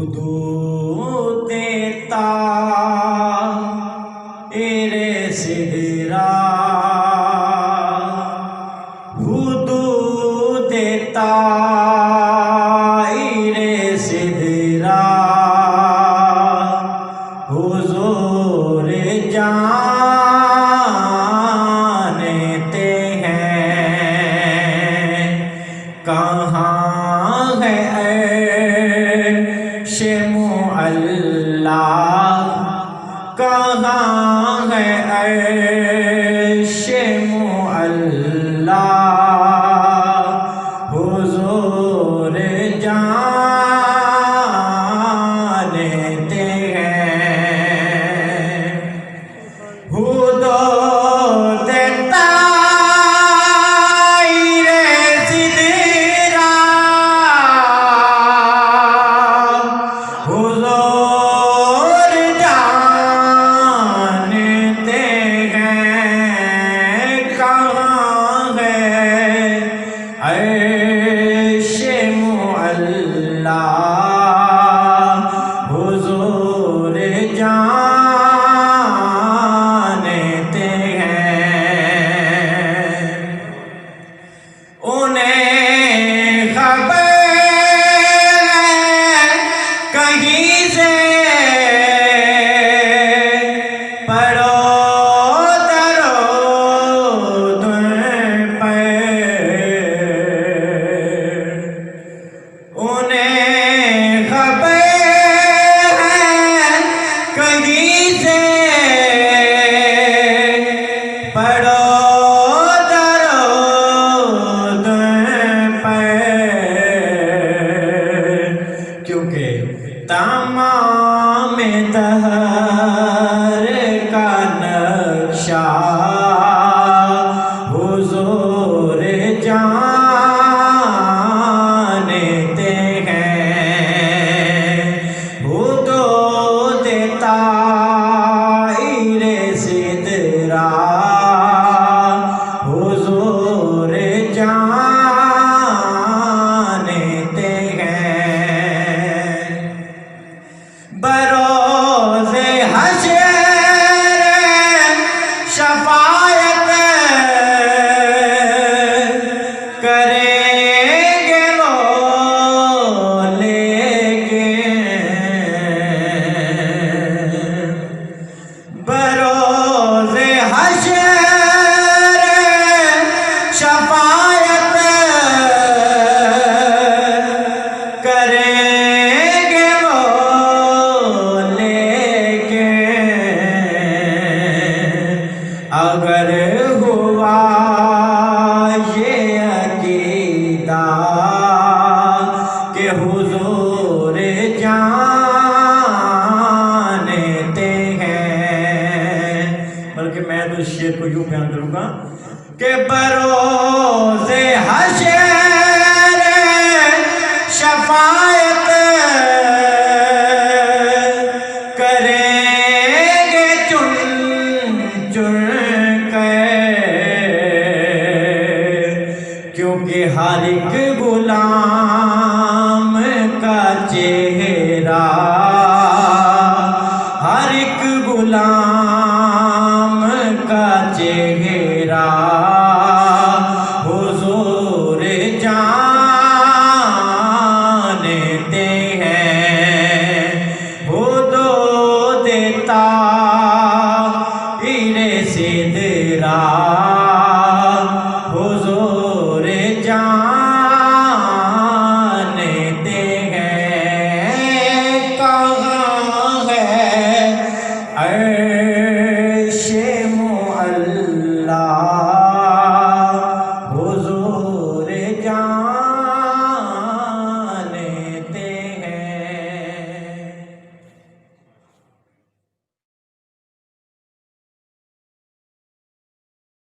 हुदूद देता एरे सिदरा हुदूद देता एरे सिदरा हुजूर जानते हैं कहाँ है अर्शे मुअल्ला, कहाँ है अर्शे मुअल्ला, हुजूर जानते हैं। हुदूद देता एरे सिदरा हुजूर जानते हैं कहाँ है अर्शे मुअल्ला, हुजूर जानते हैं। उन्हें खबर कहीं से पढ़ो दरूद पर, उन्हें खबर कहीं से पढ़ो दरूद पर, क्योंकि तमाम दहर का नक्शा हुजूर जानते हैं। हुदूद देता एरे सिदरा हुजूर जानते हैं। बरोज़े हश्र शफाअत करेंगे वो लेके, बरोज़े हश्र शफाअत करेंगे वो लेके। अगर हुआ ये अकीदा कि हुजूर जानते हैं, बल्कि मैं तो इस शेर को यूं बयान करूंगा कि बरोज़े हश्र शफाअत करेंगे चुन चुन कर, क्योंकि हर एक गुलाम का चेहरा